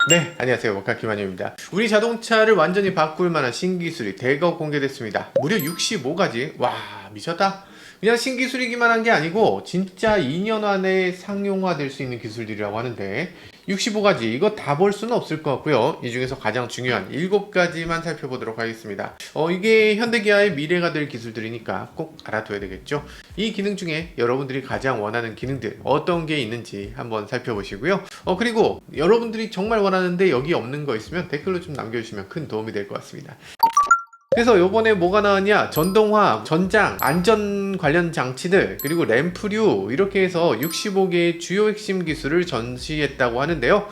네, 안녕하세요. 모카 김한효입니다. 우리 자동차를 완전히 바꿀 만한 신기술이 대거 공개됐습니다. 무려 65가지. 와, 미쳤다. 그냥 신기술이기만 한 게 아니고 진짜 2년 안에 상용화될 수 있는 기술들이라고 하는데 65가지 이거 다 볼 수는 없을 것 같고요. 이 중에서 가장 중요한 7가지만 살펴보도록 하겠습니다. 이게 현대기아의 미래가 될 기술들이니까 꼭 알아둬야 되겠죠. 이 기능 중에 여러분들이 가장 원하는 기능들 어떤 게 있는지 한번 살펴보시고요. 그리고 여러분들이 정말 원하는데 여기 없는 거 있으면 댓글로 좀 남겨주시면 큰 도움이 될 것 같습니다. 그래서 요번에 뭐가 나왔냐, 전동화, 전장, 안전 관련 장치들, 그리고 램프류 이렇게 해서 65개의 주요 핵심 기술을 전시했다고 하는데요.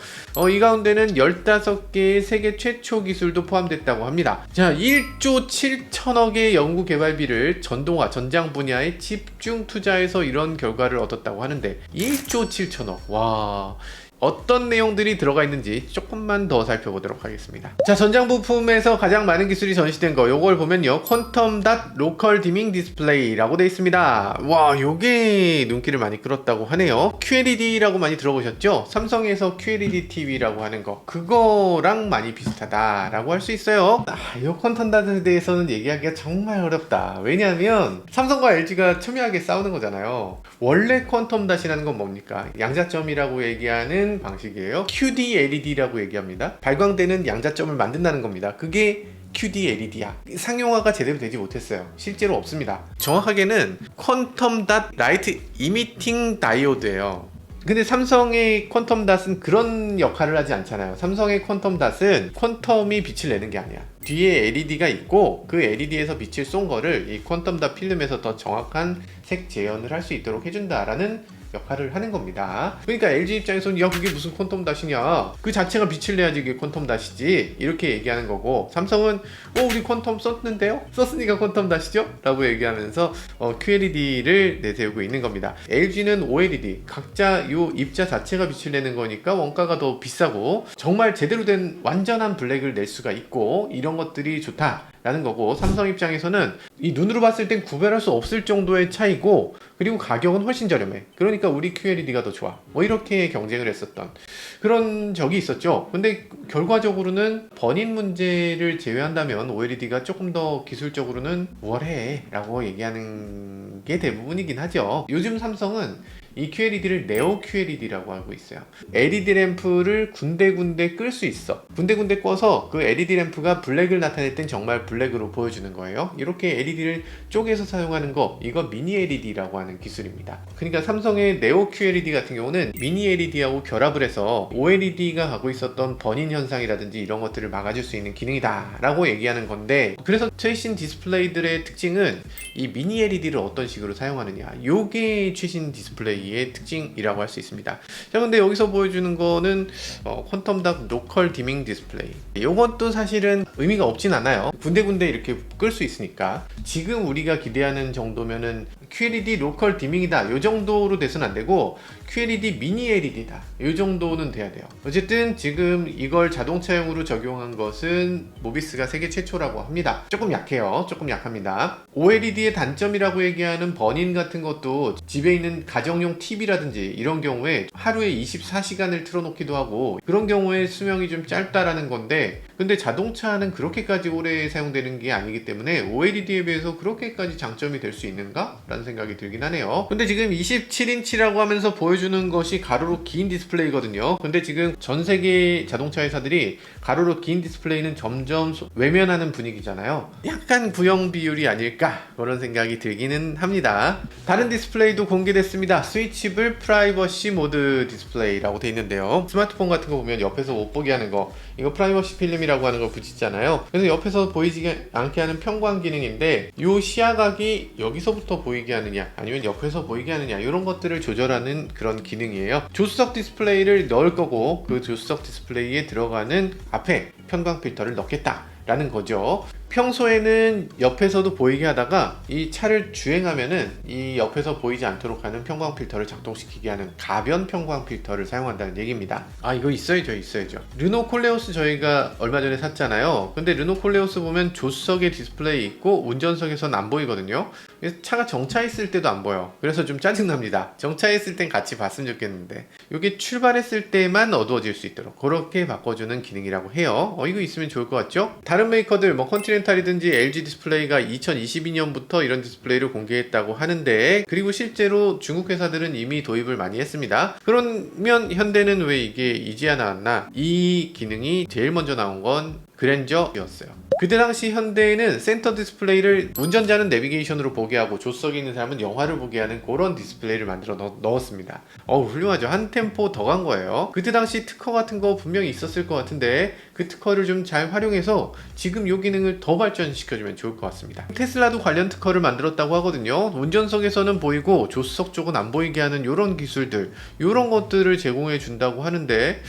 이 가운데는 15개의 세계 최초 기술도 포함됐다고 합니다. 자, 1조 7천억의 연구 개발비를 전동화, 전장 분야에 집중 투자해서 이런 결과를 얻었다고 하는데 1조 7천억, 와... 어떤 내용들이 들어가 있는지 조금만 더 살펴보도록 하겠습니다. 자, 전장 부품에서 가장 많은 기술이 전시된 거 요걸 보면요, 퀀텀 닷 로컬 디밍 디스플레이라고 되어 있습니다. 와, 요게 눈길을 많이 끌었다고 하네요. QLED라고 많이 들어보셨죠? 삼성에서 QLED TV라고 하는 거, 그거랑 많이 비슷하다라고 할 수 있어요. 요 퀀텀 닷에 대해서는 얘기하기가 정말 어렵다. 왜냐하면 삼성과 LG가 첨예하게 싸우는 거잖아요. 원래 퀀텀 닷이라는 건 뭡니까? 양자점이라고 얘기하는 방식이에요. QD-LED라고 얘기합니다. 발광되는 양자점을 만든다는 겁니다. 그게 QD-LED야. 상용화가 제대로 되지 못했어요. 실제로 없습니다. 정확하게는 퀀텀 닷 라이트 이미팅 다이오드예요. 근데 삼성의 퀀텀 닷은 그런 역할을 하지 않잖아요. 삼성의 퀀텀 닷은 퀀텀이 빛을 내는 게 아니야. 뒤에 LED가 있고 그 LED에서 빛을 쏜 거를 이 퀀텀 닷 필름에서 더 정확한 색 재현을 할 수 있도록 해준다라는 역할을 하는 겁니다. 그러니까 LG 입장에서는 야, 그게 무슨 퀀텀 닷이냐, 그 자체가 빛을 내야지 그게 퀀텀 닷이지, 이렇게 얘기하는 거고, 삼성은 우리 퀀텀 썼는데요? 썼으니까 퀀텀 닷이죠? 라고 얘기하면서 QLED를 내세우고 있는 겁니다. LG는 OLED, 각자 요 입자 자체가 빛을 내는 거니까 원가가 더 비싸고 정말 제대로 된 완전한 블랙을 낼 수가 있고 이런 것들이 좋다 라는 거고, 삼성 입장에서는 이 눈으로 봤을 땐 구별할 수 없을 정도의 차이고, 그리고 가격은 훨씬 저렴해. 그러니까 우리 QLED가 더 좋아. 이렇게 경쟁을 했었던 그런 적이 있었죠. 근데 결과적으로는 번인 문제를 제외한다면 OLED가 조금 더 기술적으로는 우월해 라고 얘기하는 게 대부분이긴 하죠. 요즘 삼성은 이 QLED를 네오 QLED라고 하고 있어요. LED 램프를 군데군데 끌 수 있어. 군데군데 꿔서 그 LED 램프가 블랙을 나타낼 땐 정말 블랙으로 보여주는 거예요. 이렇게 LED를 쪼개서 사용하는 거, 이거 미니 LED라고 하는 기술입니다. 그러니까 삼성의 네오 QLED 같은 경우는 미니 LED하고 결합을 해서 OLED가 갖고 있었던 번인 현상이라든지 이런 것들을 막아줄 수 있는 기능이다 라고 얘기하는 건데, 그래서 최신 디스플레이들의 특징은 이 미니 LED를 어떤 식으로 사용하느냐, 요게 최신 디스플레이 의 특징이라고 할 수 있습니다. 자, 근데 여기서 보여주는 거는 퀀텀 닷 로컬 디밍 디스플레이, 요것도 사실은 의미가 없진 않아요. 군데군데 이렇게 끌 수 있으니까. 지금 우리가 기대하는 정도면은 QLED 로컬 디밍이다 요 정도로 돼서는 안 되고 QLED 미니 LED다 요 정도는 돼야 돼요. 어쨌든 지금 이걸 자동차용으로 적용한 것은 모비스가 세계 최초라고 합니다. 조금 약해요. 조금 약합니다. OLED의 단점이라고 얘기하는 번인 같은 것도 집에 있는 가정용 TV라든지 이런 경우에 하루에 24시간을 틀어놓기도 하고, 그런 경우에 수명이 좀 짧다라는 건데, 근데 자동차는 그렇게까지 오래 사용되는 게 아니기 때문에 OLED에 비해서 그렇게까지 장점이 될 수 있는가? 라는 생각이 들긴 하네요. 근데 지금 27인치라고 하면서 보여주는 것이 가로로 긴 디스플레이거든요. 근데 지금 전 세계 자동차 회사들이 가로로 긴 디스플레이는 점점 외면하는 분위기잖아요. 약간 구형 비율이 아닐까? 그런 생각이 들기는 합니다. 다른 디스플레이도 공개됐습니다. 스위치블 프라이버시 모드 디스플레이라고 되어 있는데요. 스마트폰 같은 거 보면 옆에서 못 보게 하는 거, 이거 프라이버시 필름이라고 하는 걸 붙이잖아요. 그래서 옆에서 보이지 않게 하는 편광 기능인데, 이 시야각이 여기서부터 보이게 하느냐 아니면 옆에서 보이게 하느냐 이런 것들을 조절하는 그런 기능이에요. 조수석 디스플레이를 넣을 거고 그 조수석 디스플레이에 들어가는 앞에 편광 필터를 넣겠다 라는 거죠. 평소에는 옆에서도 보이게 하다가 이 차를 주행하면은 이 옆에서 보이지 않도록 하는 편광 필터를 작동시키게 하는 가변 편광 필터를 사용한다는 얘기입니다. 아, 이거 있어야죠. 르노 콜레오스 저희가 얼마 전에 샀잖아요. 근데 르노 콜레오스 보면 조수석에 디스플레이 있고 운전석에서는 안 보이거든요. 그래서 차가 정차했을 때도 안 보여. 그래서 좀 짜증납니다. 정차했을 땐 같이 봤으면 좋겠는데 이게 출발했을 때만 어두워질 수 있도록 그렇게 바꿔주는 기능이라고 해요. 이거 있으면 좋을 것 같죠? 다른 메이커들 뭐 컨티넨탈이든지 LG 디스플레이가 2022년부터 이런 디스플레이를 공개했다고 하는데, 그리고 실제로 중국 회사들은 이미 도입을 많이 했습니다. 그러면 현대는 왜 이게 이제야 나왔나? 이 기능이 제일 먼저 나온 건 그랜저였어요. 그때 당시 현대에는 센터 디스플레이를 운전자는 내비게이션으로 보게 하고 조수석에 있는 사람은 영화를 보게 하는 그런 디스플레이를 만들어 넣었습니다. 훌륭하죠. 한 템포 더 간 거예요. 그때 당시 특허 같은 거 분명히 있었을 것 같은데 그 특허를 좀 잘 활용해서 지금 이 기능을 더 발전시켜주면 좋을 것 같습니다. 테슬라도 관련 특허를 만들었다고 하거든요. 운전석에서는 보이고 조수석 쪽은 안 보이게 하는 이런 기술들, 이런 것들을 제공해 준다고 하는데,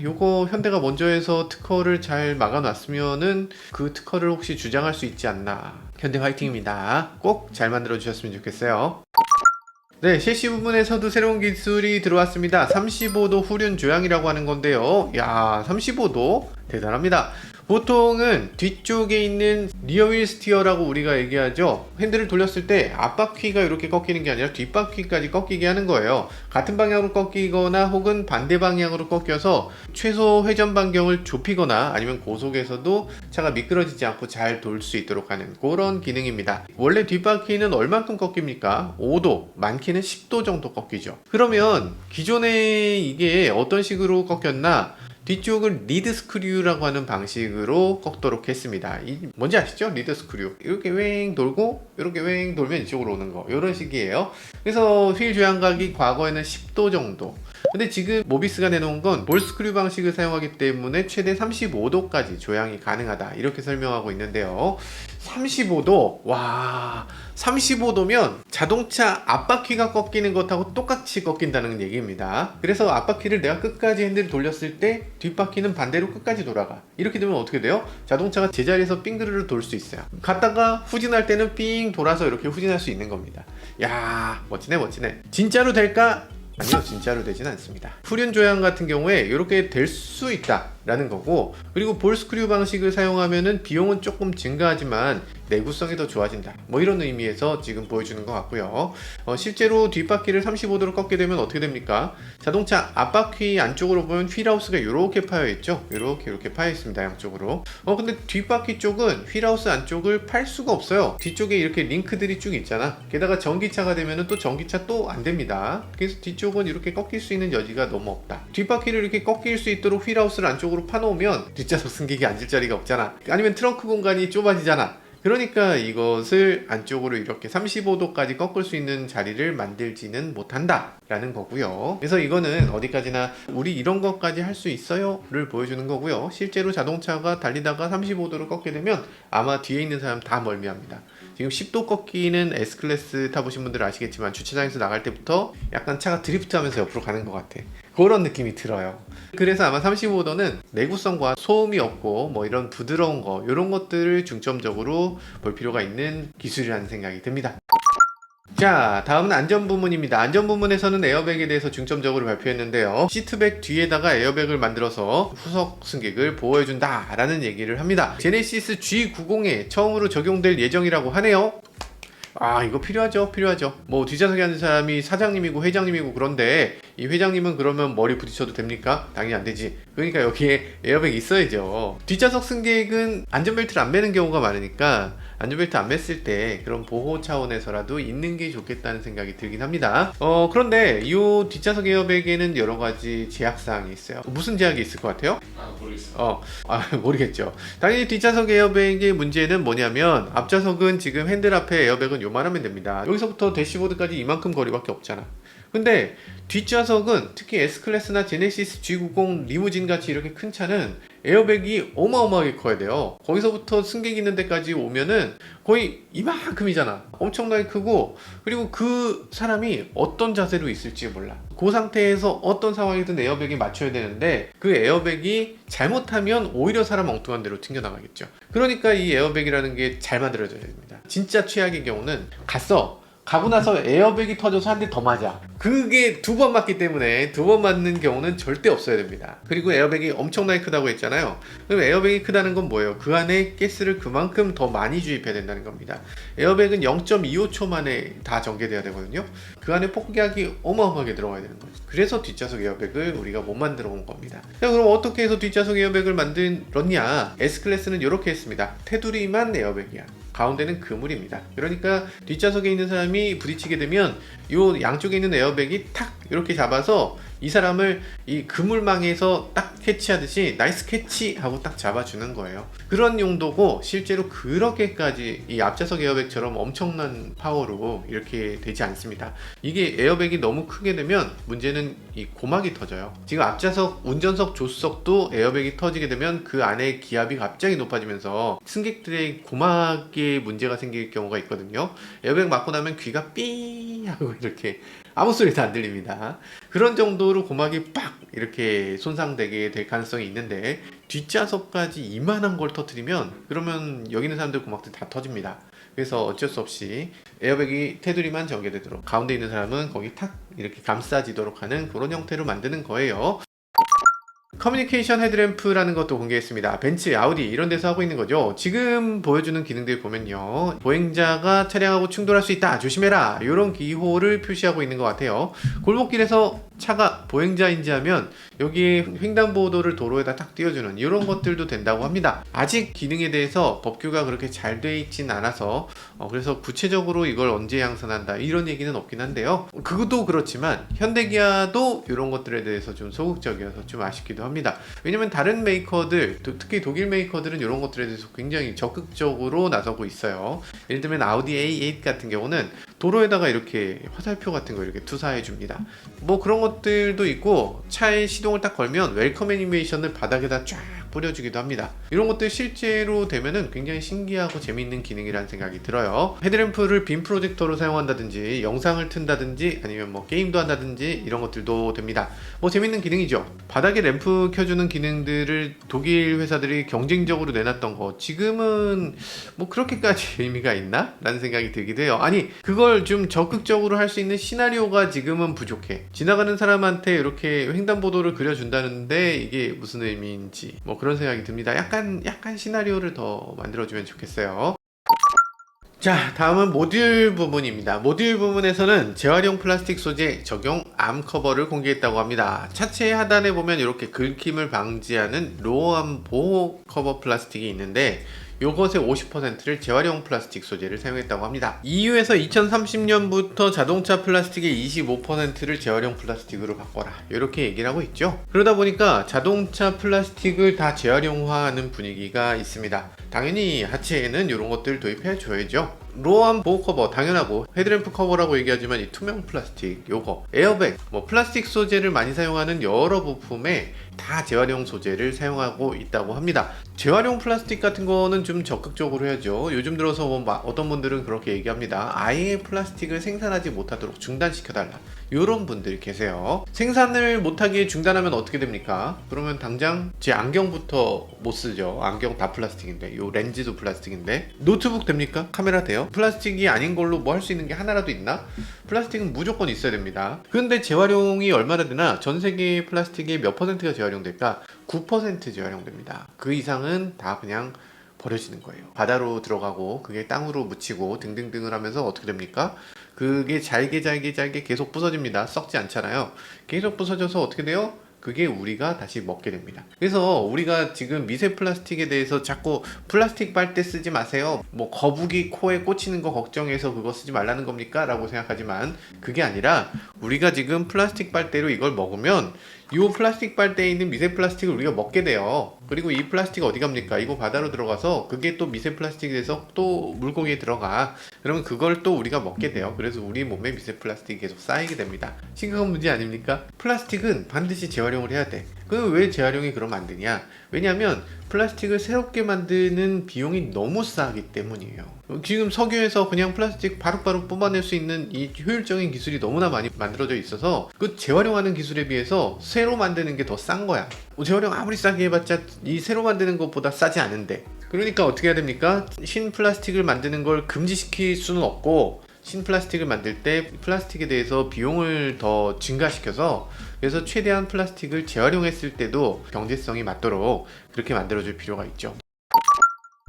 요거 현대가 먼저 해서 특허를 잘 막아놨으면은 그 특허를 혹시 주장할 수 있지 않나. 현대 화이팅입니다. 꼭 잘 만들어 주셨으면 좋겠어요. 네, 셰시 부분에서도 새로운 기술이 들어왔습니다. 35도 후륜 조향이라고 하는 건데요. 야, 35도 대단합니다. 보통은 뒤쪽에 있는 리어휠 스티어라고 우리가 얘기하죠. 핸들을 돌렸을 때 앞바퀴가 이렇게 꺾이는 게 아니라 뒷바퀴까지 꺾이게 하는 거예요. 같은 방향으로 꺾이거나 혹은 반대 방향으로 꺾여서 최소 회전 반경을 좁히거나 아니면 고속에서도 차가 미끄러지지 않고 잘 돌 수 있도록 하는 그런 기능입니다. 원래 뒷바퀴는 얼만큼 꺾입니까? 5도, 많게는 10도 정도 꺾이죠. 그러면 기존에 이게 어떤 식으로 꺾였나? 뒤쪽을 리드 스크류라고 하는 방식으로 꺾도록 했습니다. 뭔지 아시죠? 리드 스크류. 이렇게 웽 돌고 이렇게 웽 돌면 이쪽으로 오는 거, 이런 식이에요. 그래서 휠 조향각이 과거에는 10도 정도, 근데 지금 모비스가 내놓은 건 볼 스크류 방식을 사용하기 때문에 최대 35도까지 조향이 가능하다, 이렇게 설명하고 있는데요. 35도, 와, 35도면 자동차 앞바퀴가 꺾이는 것하고 똑같이 꺾인다는 얘기입니다. 그래서 앞바퀴를 내가 끝까지 핸들을 돌렸을 때 뒷바퀴는 반대로 끝까지 돌아가. 이렇게 되면 어떻게 돼요? 자동차가 제자리에서 삥그르르 돌 수 있어요. 갔다가 후진할 때는 삥 돌아서 이렇게 후진할 수 있는 겁니다. 야, 멋지네. 진짜로 될까? 아니요, 진짜로 되진 않습니다. 후륜 조향 같은 경우에 이렇게 될 수 있다 라는 거고, 그리고 볼 스크류 방식을 사용하면은 비용은 조금 증가하지만 내구성이 더 좋아진다, 뭐 이런 의미에서 지금 보여주는 것 같고요. 실제로 뒷바퀴를 35도로 꺾게 되면 어떻게 됩니까? 자동차 앞바퀴 안쪽으로 보면 휠하우스가 이렇게 파여 있죠. 이렇게 파여 있습니다, 양쪽으로. 근데 뒷바퀴 쪽은 휠하우스 안쪽을 팔 수가 없어요. 뒤쪽에 이렇게 링크들이 쭉 있잖아. 게다가 전기차가 되면은 또 전기차 또 안 됩니다. 그래서 뒤쪽은 이렇게 꺾일 수 있는 여지가 너무 없다. 뒷바퀴를 이렇게 꺾일 수 있도록 휠하우스를 안쪽으로 파놓으면 뒷좌석 승객이 앉을 자리가 없잖아. 아니면 트렁크 공간이 좁아지잖아. 그러니까 이것을 안쪽으로 이렇게 35도까지 꺾을 수 있는 자리를 만들지는 못한다 라는 거고요. 그래서 이거는 어디까지나 우리 이런 것까지 할 수 있어요 를 보여주는 거고요. 실제로 자동차가 달리다가 35도를 꺾게 되면 아마 뒤에 있는 사람 다 멀미합니다. 지금 10도 꺾이는 S클래스 타보신 분들은 아시겠지만 주차장에서 나갈 때부터 약간 차가 드리프트 하면서 옆으로 가는 것 같아. 그런 느낌이 들어요. 그래서 아마 35도는 내구성과 소음이 없고 뭐 이런 부드러운 거, 이런 것들을 중점적으로 볼 필요가 있는 기술이라는 생각이 듭니다. 자, 다음은 안전 부문입니다. 안전 부문에서는 에어백에 대해서 중점적으로 발표했는데요. 시트백 뒤에다가 에어백을 만들어서 후석 승객을 보호해준다 라는 얘기를 합니다. 제네시스 G90에 처음으로 적용될 예정이라고 하네요. 이거 필요하죠. 뭐 뒷좌석에 앉은 사람이 사장님이고 회장님이고 그런데 이 회장님은 그러면 머리 부딪혀도 됩니까? 당연히 안 되지. 그러니까 여기에 에어백이 있어야죠. 뒷좌석 승객은 안전벨트를 안 매는 경우가 많으니까 안전벨트 안 맸을 때 그런 보호 차원에서라도 있는 게 좋겠다는 생각이 들긴 합니다. 그런데 이 뒷좌석 에어백에는 여러 가지 제약사항이 있어요. 무슨 제약이 있을 것 같아요? 모르겠어요. 모르겠죠. 당연히 뒷좌석 에어백의 문제는 뭐냐면, 앞좌석은 지금 핸들 앞에 에어백은 요만하면 됩니다. 여기서부터 대시보드까지 이만큼 거리밖에 없잖아. 근데 뒷좌석은 특히 S클래스나 제네시스 G90 리무진 같이 이렇게 큰 차는 에어백이 어마어마하게 커야 돼요. 거기서부터 승객 있는 데까지 오면은 거의 이만큼이잖아. 엄청나게 크고, 그리고 그 사람이 어떤 자세로 있을지 몰라. 그 상태에서 어떤 상황이든 에어백이 맞춰야 되는데, 그 에어백이 잘못하면 오히려 사람 엉뚱한 데로 튕겨나가겠죠. 그러니까 이 에어백이라는 게 잘 만들어져야 됩니다. 진짜 최악의 경우는 가고 나서 에어백이 터져서 한 대 더 맞아. 그게 2번 맞기 때문에 2번 맞는 경우는 절대 없어야 됩니다. 그리고 에어백이 엄청나게 크다고 했잖아요. 그럼 에어백이 크다는 건 뭐예요? 그 안에 가스를 그만큼 더 많이 주입해야 된다는 겁니다. 에어백은 0.25초 만에 다 전개돼야 되거든요. 그 안에 폭격이 어마어마하게 들어가야 되는 거죠. 그래서 뒷좌석 에어백을 우리가 못 만들어 온 겁니다. 자, 그럼 어떻게 해서 뒷좌석 에어백을 만들었냐? S클래스는 이렇게 했습니다. 테두리만 에어백이야. 가운데는 그물입니다. 그러니까 뒷좌석에 있는 사람이 부딪히게 되면 요 양쪽에 있는 에어백이 탁 이렇게 잡아서 이 사람을 이 그물망에서 딱 캐치하듯이 나이스 캐치 하고 딱 잡아주는 거예요. 그런 용도고, 실제로 그렇게까지 이 앞좌석 에어백처럼 엄청난 파워로 이렇게 되지 않습니다. 이게 에어백이 너무 크게 되면 문제는 이 고막이 터져요. 지금 앞좌석 운전석 조수석도 에어백이 터지게 되면 그 안에 기압이 갑자기 높아지면서 승객들의 고막에 문제가 생길 경우가 있거든요. 에어백 맞고 나면 귀가 삐 하고 이렇게 아무 소리도 안 들립니다. 그런 정도로 고막이 빡 이렇게 손상되게 될 가능성이 있는데, 뒷좌석까지 이만한 걸 터뜨리면 그러면 여기 있는 사람들 고막들 다 터집니다. 그래서 어쩔 수 없이 에어백이 테두리만 전개되도록, 가운데 있는 사람은 거기 탁 이렇게 감싸지도록 하는 그런 형태로 만드는 거예요. 커뮤니케이션 헤드램프라는 것도 공개했습니다. 벤츠, 아우디 이런 데서 하고 있는 거죠. 지금 보여주는 기능들 보면요, 보행자가 차량하고 충돌할 수 있다, 조심해라, 이런 기호를 표시하고 있는 것 같아요. 골목길에서 차가 보행자인지 하면 여기에 횡단보도를 도로에다 딱 띄워주는 이런 것들도 된다고 합니다. 아직 기능에 대해서 법규가 그렇게 잘 돼 있진 않아서 그래서 구체적으로 이걸 언제 양산한다 이런 얘기는 없긴 한데요. 그것도 그렇지만 현대기아도 이런 것들에 대해서 좀 소극적이어서 좀 아쉽기도 합니다. 왜냐면 다른 메이커들, 특히 독일 메이커들은 이런 것들에 대해서 굉장히 적극적으로 나서고 있어요. 예를 들면 아우디 A8 같은 경우는 도로에다가 이렇게 화살표 같은 거 이렇게 투사해 줍니다. 뭐 그런 것들도 있고, 차에 시동을 딱 걸면 웰컴 애니메이션을 바닥에다 쫙 뿌려주기도 합니다. 이런 것들 실제로 되면은 굉장히 신기하고 재미있는 기능이라는 생각이 들어요. 헤드램프를 빔 프로젝터로 사용한다든지 영상을 튼다든지 아니면 뭐 게임도 한다든지 이런 것들도 됩니다. 뭐 재밌는 기능이죠. 바닥에 램프 켜주는 기능들을 독일 회사들이 경쟁적으로 내놨던 거 지금은 뭐 그렇게까지 의미가 있나? 라는 생각이 들기도 해요. 아니, 그걸 좀 적극적으로 할 수 있는 시나리오가 지금은 부족해. 지나가는 사람한테 이렇게 횡단보도를 그려준다는데 이게 무슨 의미인지 뭐 그런 생각이 듭니다. 약간 시나리오를 더 만들어주면 좋겠어요. 자, 다음은 모듈 부분입니다. 모듈 부분에서는 재활용 플라스틱 소재 적용 암 커버를 공개했다고 합니다. 차체 하단에 보면 이렇게 긁힘을 방지하는 로어암 보호 커버 플라스틱이 있는데, 요것의 50%를 재활용 플라스틱 소재를 사용했다고 합니다. EU에서 2030년부터 자동차 플라스틱의 25%를 재활용 플라스틱으로 바꿔라, 이렇게 얘기를 하고 있죠. 그러다 보니까 자동차 플라스틱을 다 재활용화하는 분위기가 있습니다. 당연히 하체에는 이런 것들 도입해 줘야죠. 로어암 보호 커버 당연하고, 헤드램프 커버라고 얘기하지만 이 투명 플라스틱, 요거 에어백, 뭐 플라스틱 소재를 많이 사용하는 여러 부품에 다 재활용 소재를 사용하고 있다고 합니다. 재활용 플라스틱 같은 거는 좀 적극적으로 해야죠. 요즘 들어서 뭐 어떤 분들은 그렇게 얘기합니다. 아예 플라스틱을 생산하지 못하도록 중단시켜달라, 이런 분들이 계세요. 생산을 못하게 중단하면 어떻게 됩니까? 그러면 당장 제 안경부터 못 쓰죠. 안경 다 플라스틱인데, 요 렌즈도 플라스틱인데. 노트북 됩니까? 카메라 돼요? 플라스틱이 아닌 걸로 뭐 할 수 있는 게 하나라도 있나? 플라스틱은 무조건 있어야 됩니다. 근데 재활용이 얼마나 되나? 전 세계 플라스틱의 몇 퍼센트가 재활용될까? 9% 재활용됩니다. 그 이상은 다 그냥 버려지는 거예요. 바다로 들어가고 그게 땅으로 묻히고 등등등을 하면서 어떻게 됩니까? 그게 잘게 계속 부서집니다. 썩지 않잖아요. 계속 부서져서 어떻게 돼요? 그게 우리가 다시 먹게 됩니다. 그래서 우리가 지금 미세 플라스틱에 대해서 자꾸 플라스틱 빨대 쓰지 마세요, 뭐 거북이 코에 꽂히는 거 걱정해서 그거 쓰지 말라는 겁니까? 라고 생각하지만 그게 아니라, 우리가 지금 플라스틱 빨대로 이걸 먹으면 이 플라스틱 빨대에 있는 미세 플라스틱을 우리가 먹게 돼요. 그리고 이 플라스틱 어디 갑니까? 이거 바다로 들어가서 그게 또 미세 플라스틱이 돼서 또 물고기에 들어가. 그러면 그걸 또 우리가 먹게 돼요. 그래서 우리 몸에 미세 플라스틱이 계속 쌓이게 됩니다. 심각한 문제 아닙니까? 플라스틱은 반드시 재활용을 해야 돼. 그럼 왜 재활용이 그러면 안 되냐? 왜냐하면 플라스틱을 새롭게 만드는 비용이 너무 싸기 때문이에요. 지금 석유에서 그냥 플라스틱 바로바로 뽑아낼 수 있는 이 효율적인 기술이 너무나 많이 만들어져 있어서 그 재활용하는 기술에 비해서 새로 만드는 게 더 싼 거야. 재활용 아무리 싸게 해봤자 이 새로 만드는 것보다 싸지 않은데, 그러니까 어떻게 해야 됩니까? 신 플라스틱을 만드는 걸 금지시킬 수는 없고, 신 플라스틱을 만들 때 플라스틱에 대해서 비용을 더 증가시켜서, 그래서 최대한 플라스틱을 재활용했을 때도 경제성이 맞도록 그렇게 만들어줄 필요가 있죠.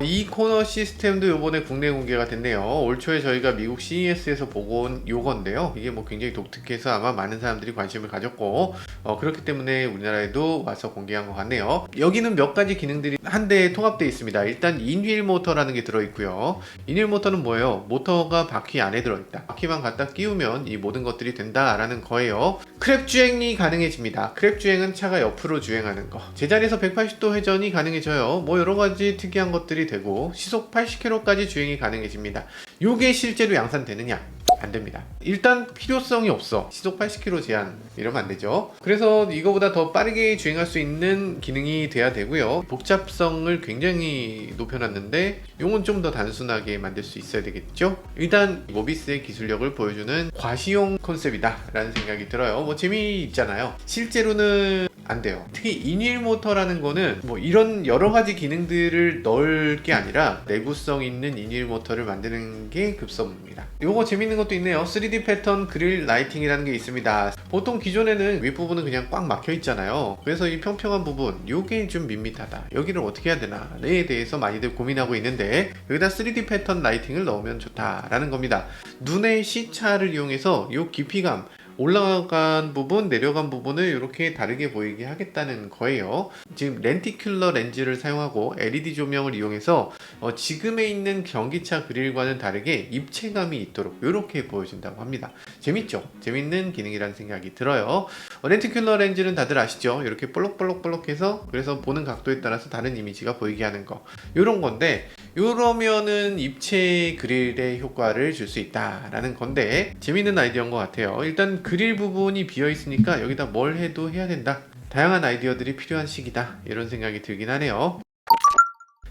이 코너 시스템도 요번에 국내 공개가 됐네요. 올 초에 저희가 미국 CES에서 보고 온 요건데요. 이게 뭐 굉장히 독특해서 아마 많은 사람들이 관심을 가졌고, 그렇기 때문에 우리나라에도 와서 공개한 것 같네요. 여기는 몇 가지 기능들이 한 대에 통합되어 있습니다. 일단 인휠 모터라는 게 들어있고요. 인휠 모터는 뭐예요? 모터가 바퀴 안에 들어있다. 바퀴만 갖다 끼우면 이 모든 것들이 된다라는 거예요. 크랩 주행이 가능해집니다. 크랩 주행은 차가 옆으로 주행하는 거. 제자리에서 180도 회전이 가능해져요. 뭐 여러 가지 특이한 것들이 되고, 시속 80km까지 주행이 가능해집니다. 요게 실제로 양산되느냐? 안 됩니다. 일단 필요성이 없어. 시속 80km 제한 이러면 안 되죠. 그래서 이거보다 더 빠르게 주행할 수 있는 기능이 돼야 되고요. 복잡성을 굉장히 높여놨는데 요건 좀 더 단순하게 만들 수 있어야 되겠죠. 일단 모비스의 기술력을 보여주는 과시용 컨셉이다 라는 생각이 들어요. 뭐 재미있잖아요. 실제로는 안 돼요. 특히 인휠 모터라는 거는 뭐 이런 여러 가지 기능들을 넣을 게 아니라 내구성 있는 인휠 모터를 만드는 게 급선무입니다. 요거 재밌는 것도 있네요. 3D 패턴 그릴 라이팅이라는 게 있습니다. 보통 기존에는 윗부분은 그냥 꽉 막혀 있잖아요. 그래서 이 평평한 부분, 요게 좀 밋밋하다. 여기를 어떻게 해야 되나에 대해서 많이들 고민하고 있는데, 여기다 3D 패턴 라이팅을 넣으면 좋다라는 겁니다. 눈의 시차를 이용해서 요 깊이감, 올라간 부분, 내려간 부분을 이렇게 다르게 보이게 하겠다는 거예요. 지금 렌티큘러 렌즈를 사용하고 LED 조명을 이용해서 지금에 있는 전기차 그릴과는 다르게 입체감이 있도록 이렇게 보여준다고 합니다. 재밌죠? 재밌는 기능이라는 생각이 들어요. 렌티큘러 렌즈는 다들 아시죠? 이렇게 볼록볼록볼록해서, 그래서 보는 각도에 따라서 다른 이미지가 보이게 하는 거, 이런 건데, 이러면은 입체 그릴의 효과를 줄 수 있다라는 건데, 재밌는 아이디어인 것 같아요. 일단 그릴 부분이 비어 있으니까 여기다 뭘 해도 해야 된다. 다양한 아이디어들이 필요한 시기다. 이런 생각이 들긴 하네요.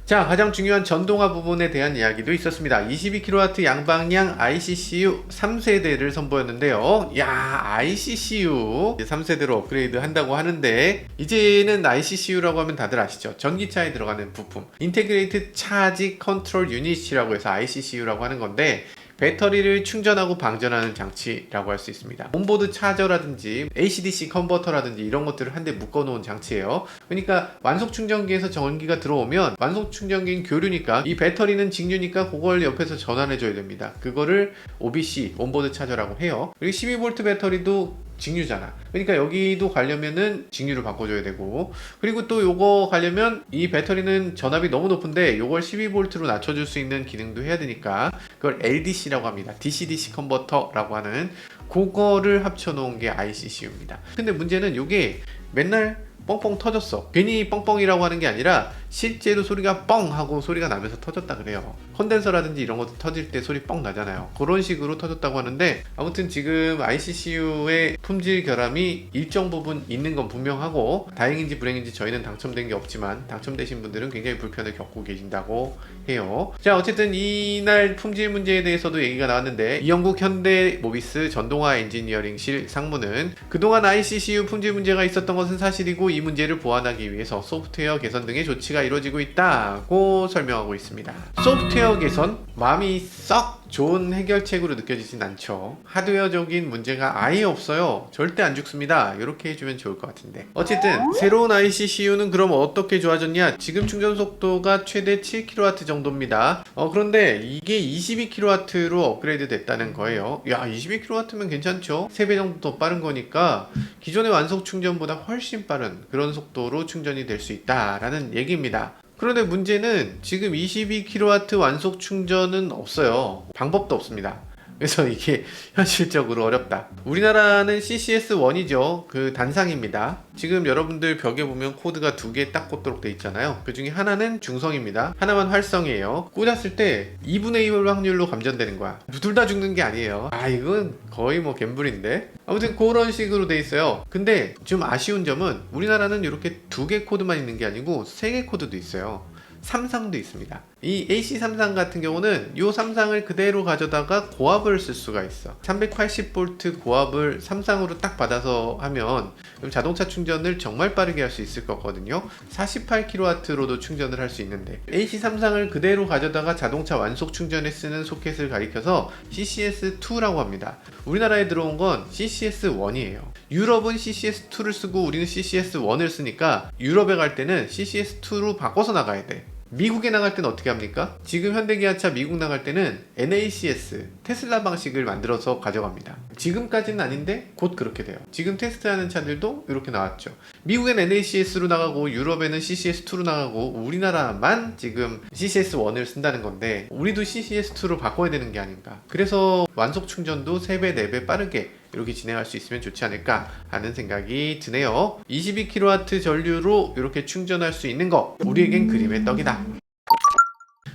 자, 가장 중요한 전동화 부분에 대한 이야기도 있었습니다. 22kW 양방향 ICCU 3세대를 선보였는데요. 야, ICCU 3세대로 업그레이드 한다고 하는데, 이제는 ICCU라고 하면 다들 아시죠? 전기차에 들어가는 부품, 인테그레이트 차지 컨트롤 유닛이라고 해서 ICCU라고 하는 건데, 배터리를 충전하고 방전하는 장치라고 할 수 있습니다. 온보드 차저라든지 AC/DC 컨버터라든지 이런 것들을 한데 묶어 놓은 장치예요. 그러니까 완속 충전기에서 전기가 들어오면, 완속 충전기는 교류니까, 이 배터리는 직류니까 그걸 옆에서 전환해 줘야 됩니다. 그거를 OBC, 온보드 차저라고 해요. 그리고 12V 배터리도 직류잖아. 그러니까 여기도 가려면은 직류를 바꿔줘야 되고, 그리고 또 요거 가려면 이 배터리는 전압이 너무 높은데 요걸 12V로 낮춰줄 수 있는 기능도 해야 되니까, 그걸 LDC라고 합니다. DC-DC 컨버터라고 하는, 그거를 합쳐놓은 게 ICCU입니다. 근데 문제는 요게 맨날 뻥뻥 터졌어. 괜히 뻥뻥이라고 하는 게 아니라 실제로 소리가 뻥 하고 소리가 나면서 터졌다 그래요. 컨덴서라든지 이런 것도 터질 때 소리 뻥 나잖아요. 그런 식으로 터졌다고 하는데, 아무튼 지금 ICCU의 품질 결함이 일정 부분 있는 건 분명하고, 다행인지 불행인지 저희는 당첨된 게 없지만 당첨되신 분들은 굉장히 불편을 겪고 계신다고 해요. 자, 어쨌든 이날 품질 문제에 대해서도 얘기가 나왔는데, 이영국 현대 모비스 전동화 엔지니어링실 상무는 그동안 ICCU 품질 문제가 있었던 것은 사실이고, 이 문제를 보완하기 위해서 소프트웨어 개선 등의 조치가 이루어지고 있다고 설명하고 있습니다. 소프트웨어 개선? 마음이 썩 좋은 해결책으로 느껴지진 않죠. 하드웨어적인 문제가 아예 없어요. 절대 안 죽습니다. 이렇게 해주면 좋을 것 같은데, 어쨌든 새로운 ICCU는 그럼 어떻게 좋아졌냐? 지금 충전 속도가 최대 7kW 정도입니다. 그런데 이게 22kW로 업그레이드 됐다는 거예요. 야, 22kW면 괜찮죠? 3배 정도 더 빠른 거니까 기존의 완속 충전보다 훨씬 빠른 그런 속도로 충전이 될 수 있다라는 얘기입니다. 그런데 문제는 지금 22kW 완속 충전은 없어요. 방법도 없습니다. 그래서 이게 현실적으로 어렵다. 우리나라는 CCS1이죠. 그 단상입니다. 지금 여러분들 벽에 보면 코드가 2개 딱 꽂도록 돼 있잖아요. 그 중에 하나는 중성입니다. 하나만 활성이에요. 꽂았을 때 2분의 1 확률로 감전되는 거야. 둘 다 죽는 게 아니에요. 이건 거의 뭐 갬블인데. 아무튼 그런 식으로 돼 있어요. 근데 좀 아쉬운 점은 우리나라는 이렇게 2개 코드만 있는 게 아니고 3개 코드도 있어요. 3상도 있습니다. 이 AC33 같은 경우는 이 3상을 그대로 가져다가 고압을 쓸 수가 있어. 380V 고압을 3상으로 딱 받아서 하면 자동차 충전을 정말 빠르게 할 수 있을 거거든요. 48kW로도 충전을 할 수 있는데 AC33상을 그대로 가져다가 자동차 완속 충전에 쓰는 소켓을 가리켜서 CCS2라고 합니다. 우리나라에 들어온 건 CCS1이에요. 유럽은 CCS2를 쓰고 우리는 CCS1을 쓰니까 유럽에 갈 때는 CCS2로 바꿔서 나가야 돼. 미국에 나갈 때는 어떻게 합니까? 지금 현대기아차 미국 나갈 때는 NACS 테슬라 방식을 만들어서 가져갑니다. 지금까지는 아닌데 곧 그렇게 돼요. 지금 테스트하는 차들도 이렇게 나왔죠. 미국엔 NACS로 나가고 유럽에는 CCS2로 나가고 우리나라만 지금 CCS1을 쓴다는 건데 우리도 CCS2로 바꿔야 되는 게 아닌가. 그래서 완속 충전도 3배, 4배 빠르게 이렇게 진행할 수 있으면 좋지 않을까 하는 생각이 드네요. 22kW 전류로 이렇게 충전할 수 있는 거 우리에겐 그림의 떡이다.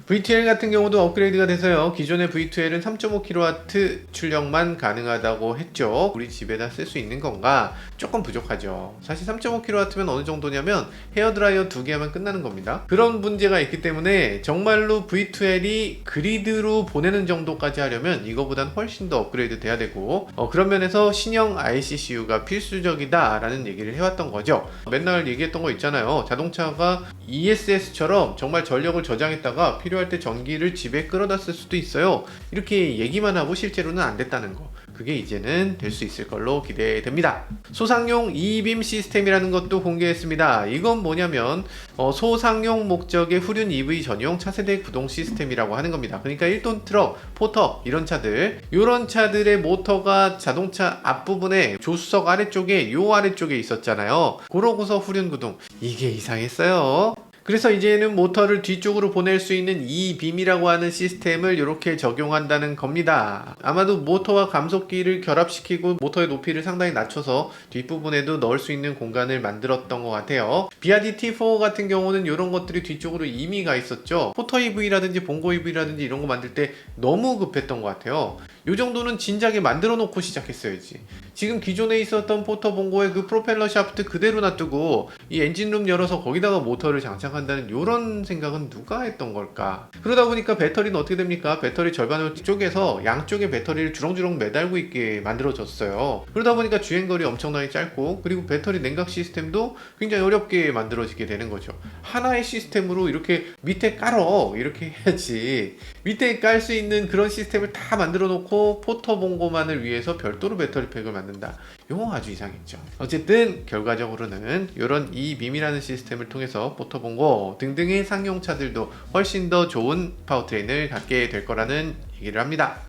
V2L 같은 경우도 업그레이드가 돼서요. 기존의 V2L은 3.5kW 출력만 가능하다고 했죠. 우리 집에다 쓸 수 있는 건가? 조금 부족하죠. 사실 3.5kW면 어느 정도냐면 헤어드라이어 2개 하면 끝나는 겁니다. 그런 문제가 있기 때문에 정말로 V2L이 그리드로 보내는 정도까지 하려면 이거보단 훨씬 더 업그레이드 돼야 되고 그런 면에서 신형 ICCU가 필수적이다 라는 얘기를 해왔던 거죠. 맨날 얘기했던 거 있잖아요. 자동차가 ESS처럼 정말 전력을 저장했다가 필요할 때 전기를 집에 끌어다 쓸 수도 있어요. 이렇게 얘기만 하고 실제로는 안 됐다는 거. 그게 이제는 될 수 있을 걸로 기대됩니다. 소상용 E빔 시스템이라는 것도 공개했습니다. 이건 뭐냐면 소상용 목적의 후륜 EV 전용 차세대 구동 시스템이라고 하는 겁니다. 그러니까 1톤 트럭, 포터 이런 차들, 이런 차들의 모터가 자동차 앞부분에 조수석 아래쪽에 요 아래쪽에 있었잖아요. 그러고서 후륜 구동. 이게 이상했어요. 그래서 이제는 모터를 뒤쪽으로 보낼 수 있는 E빔이라고 하는 시스템을 이렇게 적용한다는 겁니다. 아마도 모터와 감속기를 결합시키고 모터의 높이를 상당히 낮춰서 뒷부분에도 넣을 수 있는 공간을 만들었던 것 같아요. 비아디 T4 같은 경우는 이런 것들이 뒤쪽으로 이미 가 있었죠. 포터 EV라든지 봉고 EV라든지 이런 거 만들 때 너무 급했던 것 같아요. 이 정도는 진작에 만들어 놓고 시작했어야지. 지금 기존에 있었던 포터 봉고의 그 프로펠러 샤프트 그대로 놔두고 이 엔진룸 열어서 거기다가 모터를 장착한다는 이런 생각은 누가 했던 걸까? 그러다 보니까 배터리는 어떻게 됩니까? 배터리 절반을 쪼개서 양쪽에 배터리를 주렁주렁 매달고 있게 만들어졌어요. 그러다 보니까 주행거리 엄청나게 짧고 그리고 배터리 냉각 시스템도 굉장히 어렵게 만들어지게 되는 거죠. 하나의 시스템으로 이렇게 밑에 깔어 이렇게 해야지. 밑에 깔 수 있는 그런 시스템을 다 만들어 놓고 포터 봉고만을 위해서 별도로 배터리 팩을 만든다. 이거 아주 이상했죠. 어쨌든 결과적으로는 이런 E빔이라는 시스템을 통해서 포터 봉고 등등의 상용차들도 훨씬 더 좋은 파워트레인을 갖게 될 거라는 얘기를 합니다.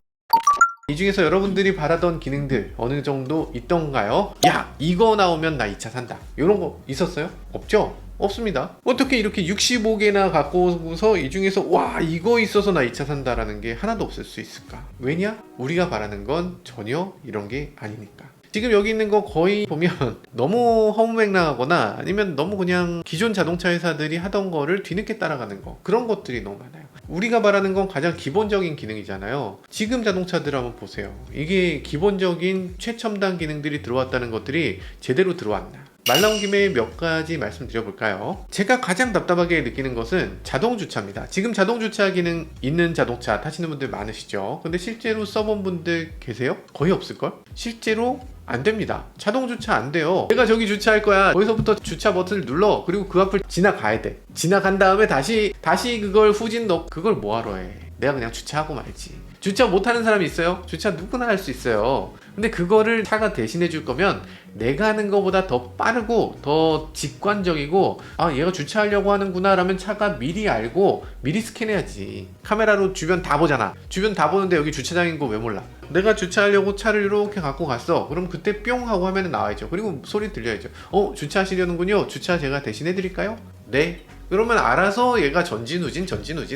이 중에서 여러분들이 바라던 기능들 어느 정도 있던가요? 야, 이거 나오면 나 이 차 산다. 이런 거 있었어요? 없죠? 없습니다. 어떻게 이렇게 65개나 갖고 오고서 이 중에서 와 이거 있어서 나 이 차 산다라는 게 하나도 없을 수 있을까? 왜냐? 우리가 바라는 건 전혀 이런 게 아니니까. 지금 여기 있는 거 거의 보면 너무 허무맹랑하거나 아니면 너무 그냥 기존 자동차 회사들이 하던 거를 뒤늦게 따라가는 거, 그런 것들이 너무 많아요. 우리가 바라는 건 가장 기본적인 기능이잖아요. 지금 자동차들 한번 보세요. 이게 기본적인 최첨단 기능들이 들어왔다는 것들이 제대로 들어왔나? 말 나온 김에 몇 가지 말씀드려볼까요? 제가 가장 답답하게 느끼는 것은 자동주차입니다. 지금 자동주차 기능 있는 자동차 타시는 분들 많으시죠? 근데 실제로 써본 분들 계세요? 거의 없을걸? 실제로 안 됩니다. 자동주차 안 돼요. 내가 저기 주차할 거야. 거기서부터 주차 버튼을 눌러. 그리고 그 앞을 지나가야 돼. 지나간 다음에 다시 그걸 후진 넣고 그걸 뭐하러 해. 내가 그냥 주차하고 말지. 주차 못하는 사람이 있어요? 주차 누구나 할 수 있어요. 근데 그거를 차가 대신해 줄 거면 내가 하는 것보다 더 빠르고 더 직관적이고 아 얘가 주차하려고 하는구나 라면 차가 미리 알고 미리 스캔해야지. 카메라로 주변 다 보잖아. 주변 다 보는데 여기 주차장인 거 왜 몰라? 내가 주차하려고 차를 이렇게 갖고 갔어. 그럼 그때 뿅 하고 화면에 나와야죠. 그리고 소리 들려야죠. 주차하시려는군요. 주차 제가 대신해 드릴까요? 네. 그러면 알아서 얘가 전진우진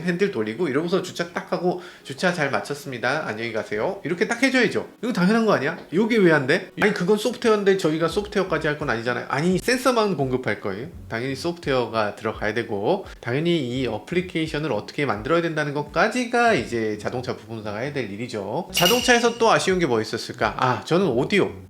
핸들 돌리고 이러고서 주차 딱 하고 주차 잘 마쳤습니다. 안녕히 가세요. 이렇게 딱 해줘야죠. 이거 당연한 거 아니야? 이게 왜 안 돼? 아니 그건 소프트웨어인데 저희가 소프트웨어까지 할 건 아니잖아요. 아니 센서만 공급할 거예요. 당연히 소프트웨어가 들어가야 되고 당연히 이 어플리케이션을 어떻게 만들어야 된다는 것까지가 이제 자동차 부품사가 해야 될 일이죠. 자동차에서 또 아쉬운 게 뭐 있었을까? 아 저는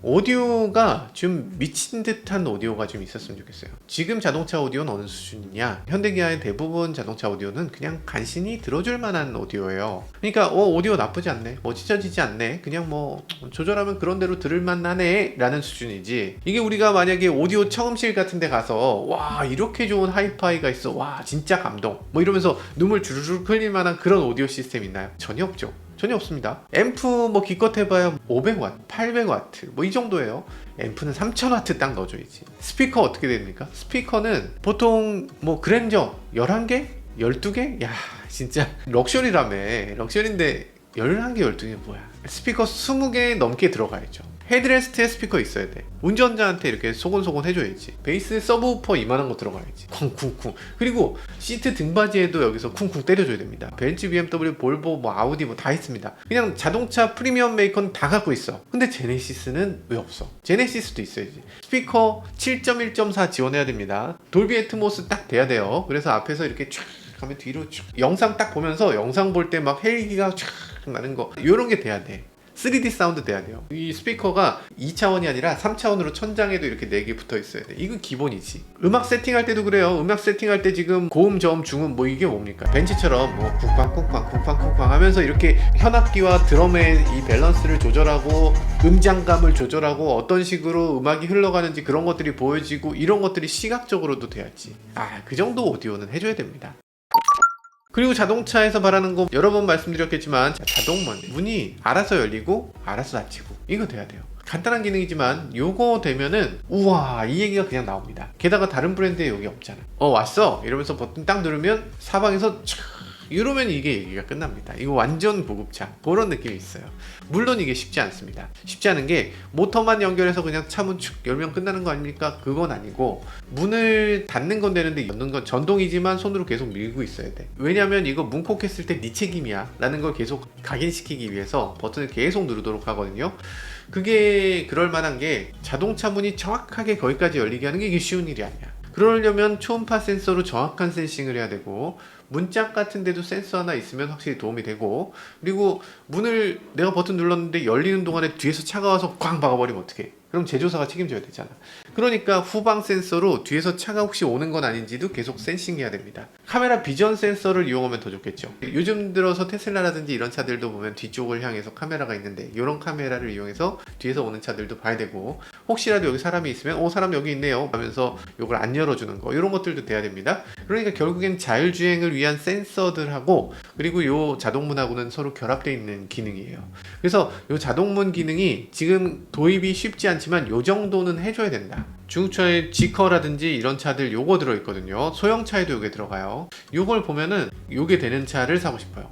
오디오가 좀 미친 듯한 오디오가 좀 있었으면 좋겠어요. 지금 자동차 오디오는 어느 수준이냐? 현대기아의 대부분 자동차 오디오는 그냥 간신히 들어줄 만한 오디오예요. 그러니까 오디오 나쁘지 않네, 뭐 찢어지지 않네, 그냥 뭐 조절하면 그런 대로 들을만 하네 라는 수준이지, 이게 우리가 만약에 오디오 청음실 같은 데 가서 와 이렇게 좋은 하이파이가 있어, 와 진짜 감동 뭐 이러면서 눈물 주르륵 흘릴 만한 그런 오디오 시스템 있나요? 전혀 없죠. 전혀 없습니다. 앰프 뭐 기껏 해봐야 500W, 800W 뭐 이 정도예요. 앰프는 3000W 딱 넣어줘야지. 스피커 어떻게 됩니까? 스피커는 보통 뭐 그랜저 11개? 12개? 야 진짜 럭셔리라며. 럭셔리인데 11개, 12개 뭐야. 스피커 20개 넘게 들어가야죠. 헤드레스트에 스피커 있어야 돼. 운전자한테 이렇게 소곤소곤 해줘야지. 베이스 서브우퍼 이만한 거 들어가야지. 쿵쿵쿵. 그리고 시트 등받이에도 여기서 쿵쿵 때려줘야 됩니다. 벤츠, BMW, 볼보, 뭐 아우디 뭐 다 있습니다. 그냥 자동차 프리미엄 메이커는 다 갖고 있어. 근데 제네시스는 왜 없어? 제네시스도 있어야지. 스피커 7.1.4 지원해야 됩니다. 돌비 애트모스 딱 돼야 돼요. 그래서 앞에서 이렇게 쫙 가면 뒤로 쭉 영상 딱 보면서 영상 볼 때 막 헬기가 쫙 나는 거 이런 게 돼야 돼. 3D 사운드 돼야 돼요. 이 스피커가 2차원이 아니라 3차원으로 천장에도 이렇게 4개 붙어 있어야 돼. 이건 기본이지. 음악 세팅할 때도 그래요. 음악 세팅할 때 지금 고음, 저음, 중음 뭐 이게 뭡니까? 벤치처럼 뭐 쿵쾅쿵쾅 하면서 이렇게 현악기와 드럼의 이 밸런스를 조절하고 음장감을 조절하고 어떤 식으로 음악이 흘러가는지 그런 것들이 보여지고 이런 것들이 시각적으로도 돼야지. 그 정도 오디오는 해줘야 됩니다. 그리고 자동차에서 바라는 거 여러 번 말씀드렸겠지만 자동문, 문이 알아서 열리고 알아서 닫히고 이거 돼야 돼요. 간단한 기능이지만 요거 되면은 우와 이 얘기가 그냥 나옵니다. 게다가 다른 브랜드에 여기 없잖아. 왔어 이러면서 버튼 딱 누르면 사방에서 촤 이러면 이게 얘기가 끝납니다. 이거 완전 보급차 그런 느낌이 있어요. 물론 이게 쉽지 않습니다. 쉽지 않은 게 모터만 연결해서 그냥 차문 축 열면 끝나는 거 아닙니까? 그건 아니고 문을 닫는 건 되는데 여는 건 전동이지만 손으로 계속 밀고 있어야 돼. 왜냐면 이거 문콕했을 때 네 책임이야 라는 걸 계속 각인시키기 위해서 버튼을 계속 누르도록 하거든요. 그게 그럴 만한 게 자동차 문이 정확하게 거기까지 열리게 하는 게 이게 쉬운 일이 아니야. 그러려면 초음파 센서로 정확한 센싱을 해야 되고 문짝 같은 데도 센서 하나 있으면 확실히 도움이 되고, 그리고 문을 내가 버튼 눌렀는데 열리는 동안에 뒤에서 차가 와서 꽝 박아버리면 어떡해. 그럼 제조사가 책임져야 되잖아. 그러니까 후방 센서로 뒤에서 차가 혹시 오는 건 아닌지도 계속 센싱해야 됩니다. 카메라 비전 센서를 이용하면 더 좋겠죠. 요즘 들어서 테슬라라든지 이런 차들도 보면 뒤쪽을 향해서 카메라가 있는데 이런 카메라를 이용해서 뒤에서 오는 차들도 봐야 되고, 혹시라도 여기 사람이 있으면 사람 여기 있네요 하면서 이걸 안 열어주는 거 이런 것들도 돼야 됩니다. 그러니까 결국엔 자율주행을 위한 센서들하고 그리고 요 자동문하고는 서로 결합되어 있는 기능이에요. 그래서 요 자동문 기능이 지금 도입이 쉽지 않지만 요 정도는 해줘야 된다. 중국차의 지커라든지 이런 차들 요거 들어있거든요. 소형차에도 요게 들어가요. 요걸 보면은 요게 되는 차를 사고 싶어요.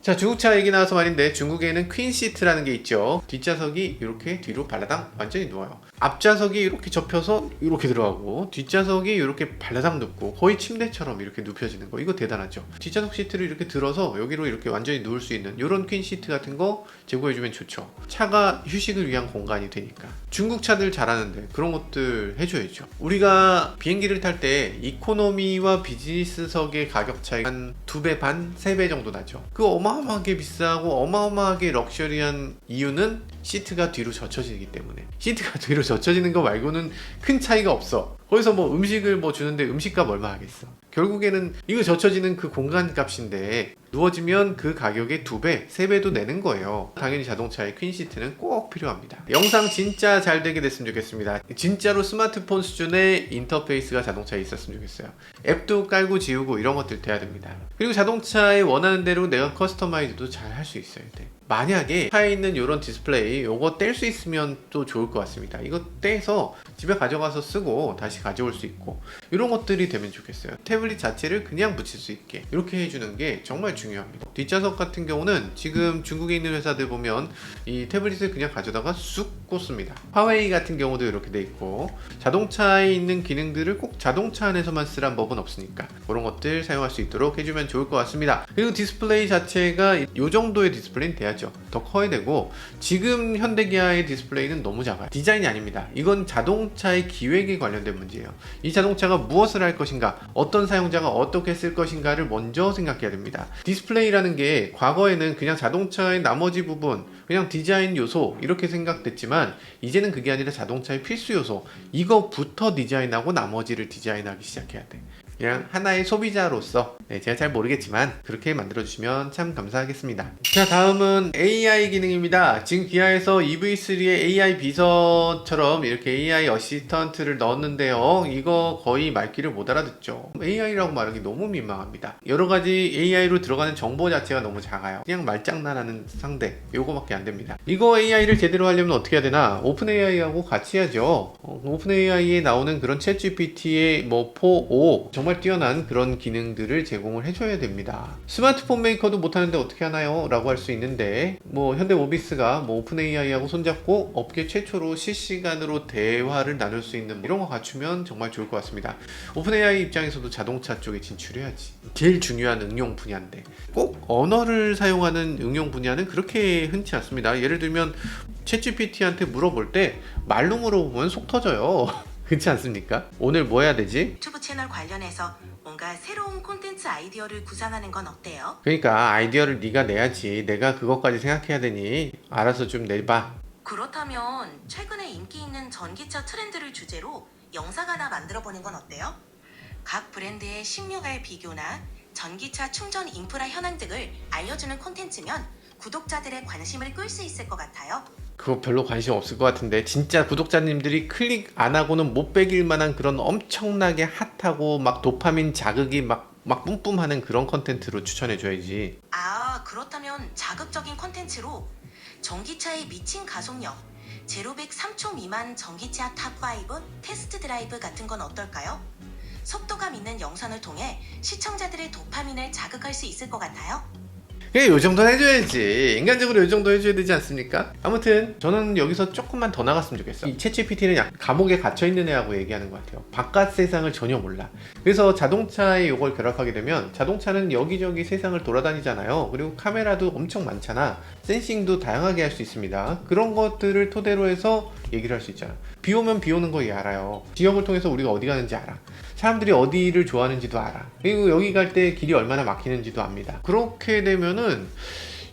자, 중국차 얘기 나와서 말인데 중국에는 퀸시트라는 게 있죠. 뒷좌석이 이렇게 뒤로 발라당 완전히 누워요. 앞좌석이 이렇게 접혀서 이렇게 들어가고 뒷좌석이 이렇게 발라당 눕고 거의 침대처럼 이렇게 눕혀지는 거, 이거 대단하죠. 뒷좌석 시트를 이렇게 들어서 여기로 이렇게 완전히 누울 수 있는 이런 퀸시트 같은 거 제공해주면 좋죠. 차가 휴식을 위한 공간이 되니까. 중국 차들 잘하는데 그런 것들 해줘야죠. 우리가 비행기를 탈 때 이코노미와 비즈니스석의 가격 차이가 한 2배 반, 3배 정도 나죠. 그 어마어마하게 비싸고 어마어마하게 럭셔리한 이유는 시트가 뒤로 젖혀지기 때문에. 시트가 뒤로 젖혀지는 거 말고는 큰 차이가 없어. 거기서 뭐 음식을 뭐 주는데 음식값 얼마 하겠어. 결국에는 이거 젖혀지는 그 공간 값인데 누워지면 그 가격의 2배, 3배도 내는 거예요. 당연히 자동차의 퀸시트는 꼭 필요합니다. 영상 진짜 잘 되게 됐으면 좋겠습니다. 진짜로 스마트폰 수준의 인터페이스가 자동차에 있었으면 좋겠어요. 앱도 깔고 지우고 이런 것들 돼야 됩니다. 그리고 자동차에 원하는 대로 내가 커스터마이즈도 잘 할 수 있어야 돼. 만약에 차에 있는 이런 디스플레이 요거 뗄 수 있으면 또 좋을 것 같습니다. 이거 떼서 집에 가져가서 쓰고 다시 가져올 수 있고, 이런 것들이 되면 좋겠어요. 태블릿 자체를 그냥 붙일 수 있게 이렇게 해주는 게 정말 중요합니다. 뒷좌석 같은 경우는 지금 중국에 있는 회사들 보면 이 태블릿을 그냥 가져다가 쑥 꽂습니다. 화웨이 같은 경우도 이렇게 돼 있고, 자동차에 있는 기능들을 꼭 자동차 안에서만 쓰란 법은 없으니까 그런 것들 사용할 수 있도록 해주면 좋을 것 같습니다. 그리고 디스플레이 자체가 이 정도의 디스플레이는 돼야죠. 더 커야 되고, 지금 현대기아의 디스플레이는 너무 작아요. 디자인이 아닙니다. 이건 자동차의 기획에 관련된 문제예요. 이 자동차가 무엇을 할 것인가, 어떤 사용자가 어떻게 쓸 것인가를 먼저 생각해야 됩니다. 디스플레이라는 게 과거에는 그냥 자동차의 나머지 부분, 그냥 디자인 요소 이렇게 생각됐지만, 이제는 그게 아니라 자동차의 필수 요소, 이거부터 디자인하고 나머지를 디자인하기 시작해야 돼. 그냥 하나의 소비자로서, 제가 잘 모르겠지만 그렇게 만들어주시면 참 감사하겠습니다. 자, 다음은 AI 기능입니다. 지금 기아에서 EV3에 AI 비서처럼 이렇게 AI 어시스턴트를 넣었는데요, 이거 거의 말귀를 못 알아듣죠. AI라고 말하기 너무 민망합니다. 여러가지 AI로 들어가는 정보 자체가 너무 작아요. 그냥 말장난하는 상대, 요거밖에 안 됩니다. 이거 AI를 제대로 하려면 어떻게 해야 되나? 오픈 AI하고 같이 해야죠. 오픈 AI에 나오는 그런 챗 GPT의 뭐 4, 5 정말 뛰어난 그런 기능들을 제공을 해줘야 됩니다. 스마트폰 메이커도 못하는데 어떻게 하나요? 라고 할 수 있는데, 뭐 현대모비스가 뭐 오픈 AI하고 손잡고 업계 최초로 실시간으로 대화를 나눌 수 있는 이런 거 갖추면 정말 좋을 것 같습니다. 오픈 AI 입장에서도 자동차 쪽에 진출해야지. 제일 중요한 응용 분야인데, 꼭 언어를 사용하는 응용 분야는 그렇게 흔치 않습니다. 예를 들면 챗 GPT한테 물어볼 때 말로 물어보면 속 터져요. 그렇지 않습니까? 오늘 뭐 해야 되지? 유튜브 채널 관련해서 뭔가 새로운 콘텐츠 아이디어를 구상하는 건 어때요? 그러니까 아이디어를 네가 내야지. 내가 그것까지 생각해야 되니 알아서 좀 내봐. 그렇다면 최근에 인기 있는 전기차 트렌드를 주제로 영상 하나 만들어보는 건 어때요? 각 브랜드의 신류할 비교나 전기차 충전 인프라 현황 등을 알려주는 콘텐츠면 구독자들의 관심을 끌 수 있을 것 같아요. 그거 별로 관심 없을 것 같은데, 진짜 구독자님들이 클릭 안 하고는 못 빼길 만한 그런 엄청나게 핫하고 막 도파민 자극이 막 뿜뿜하는 그런 컨텐츠로 추천해줘야지. 그렇다면 자극적인 콘텐츠로 전기차의 미친 가속력, 제로백 3초 미만 전기차 탑5 테스트 드라이브 같은 건 어떨까요? 속도감 있는 영상을 통해 시청자들의 도파민을 자극할 수 있을 것 같아요. 그래, 요 정도는 해줘야지. 인간적으로 요 정도 해줘야 되지 않습니까? 아무튼 저는 여기서 조금만 더 나갔으면 좋겠어. 이 챗GPT는 약간 감옥에 갇혀있는 애하고 얘기하는 것 같아요. 바깥 세상을 전혀 몰라. 그래서 자동차에 이걸 결합하게 되면, 자동차는 여기저기 세상을 돌아다니잖아요. 그리고 카메라도 엄청 많잖아. 센싱도 다양하게 할 수 있습니다. 그런 것들을 토대로 해서 얘기를 할 수 있잖아. 비 오면 비 오는 거 얘 알아요. 지역을 통해서 우리가 어디 가는지 알아. 사람들이 어디를 좋아하는지도 알아. 그리고 여기 갈 때 길이 얼마나 막히는지도 압니다. 그렇게 되면은,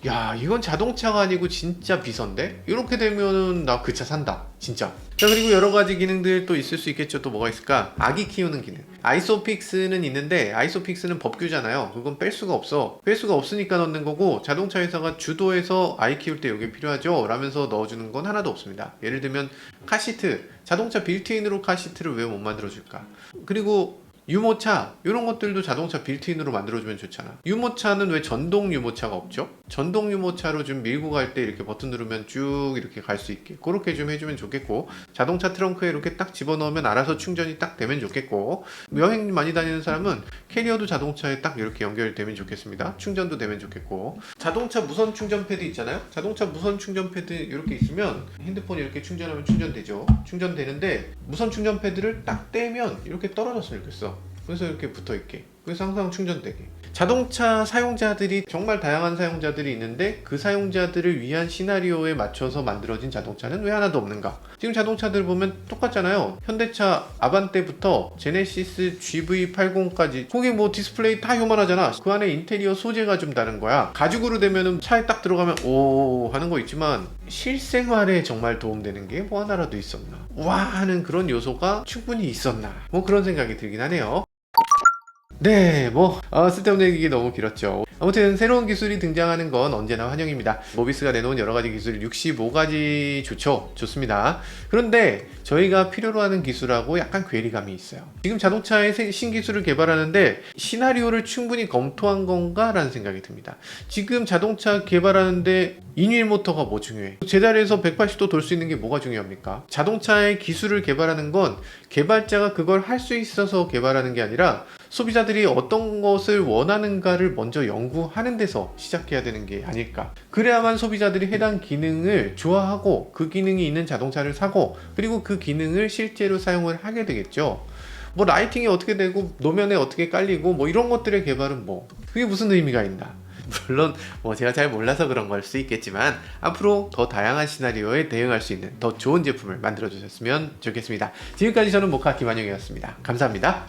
야, 이건 자동차가 아니고 진짜 비서인데? 이렇게 되면은 나 그 차 산다, 진짜. 자, 그리고 여러 가지 기능들 또 있을 수 있겠죠. 또 뭐가 있을까? 아기 키우는 기능. 아이소픽스는 있는데, 아이소픽스는 법규잖아요. 그건 뺄 수가 없어. 뺄 수가 없으니까 넣는 거고, 자동차 회사가 주도해서 아이 키울 때 이게 필요하죠 라면서 넣어주는 건 하나도 없습니다. 예를 들면 카시트, 자동차 빌트인으로 카시트를 왜 못 만들어줄까? 그리고 유모차, 이런 것들도 자동차 빌트인으로 만들어주면 좋잖아. 유모차는 왜 전동 유모차가 없죠? 전동 유모차로 좀 밀고 갈 때 이렇게 버튼 누르면 쭉 이렇게 갈 수 있게 그렇게 좀 해주면 좋겠고, 자동차 트렁크에 이렇게 딱 집어넣으면 알아서 충전이 딱 되면 좋겠고, 여행 많이 다니는 사람은 캐리어도 자동차에 딱 이렇게 연결되면 좋겠습니다. 충전도 되면 좋겠고, 자동차 무선 충전 패드 있잖아요. 자동차 무선 충전 패드 이렇게 있으면 핸드폰 이렇게 충전하면 충전되죠. 충전되는데 무선 충전 패드를 딱 떼면 이렇게 떨어졌으면 좋겠어. 그래서 이렇게 붙어있게, 그래서 항상 충전되게. 자동차 사용자들이 정말 다양한 사용자들이 있는데, 그 사용자들을 위한 시나리오에 맞춰서 만들어진 자동차는 왜 하나도 없는가? 지금 자동차들 보면 똑같잖아요. 현대차 아반떼부터 제네시스 GV80까지 거기 뭐 디스플레이 다 요만하잖아. 그 안에 인테리어 소재가 좀 다른 거야. 가죽으로 되면은 차에 딱 들어가면 오 하는 거 있지만, 실생활에 정말 도움되는 게 뭐 하나라도 있었나, 와 하는 그런 요소가 충분히 있었나, 뭐 그런 생각이 들긴 하네요. 네, 뭐 쓸데없는 얘기 너무 길었죠. 아무튼 새로운 기술이 등장하는 건 언제나 환영입니다. 모비스가 내놓은 여러가지 기술 65가지 좋습니다. 그런데 저희가 필요로 하는 기술하고 약간 괴리감이 있어요. 지금 자동차의 신기술을 개발하는데 시나리오를 충분히 검토한 건가? 라는 생각이 듭니다. 지금 자동차 개발하는데 인휠 모터가 뭐 중요해? 제자리에서 180도 돌 수 있는 게 뭐가 중요합니까? 자동차의 기술을 개발하는 건 개발자가 그걸 할 수 있어서 개발하는 게 아니라 소비자들이 어떤 것을 원하는가를 먼저 연구하는 데서 시작해야 되는 게 아닐까. 그래야만 소비자들이 해당 기능을 좋아하고 그 기능이 있는 자동차를 사고 그리고 그 기능을 실제로 사용을 하게 되겠죠. 뭐 라이팅이 어떻게 되고 노면에 어떻게 깔리고 뭐 이런 것들의 개발은 뭐 그게 무슨 의미가 있나. 물론 뭐 제가 잘 몰라서 그런 걸 수 있겠지만 앞으로 더 다양한 시나리오에 대응할 수 있는 더 좋은 제품을 만들어 주셨으면 좋겠습니다. 지금까지 저는 모카 김한영이었습니다. 감사합니다.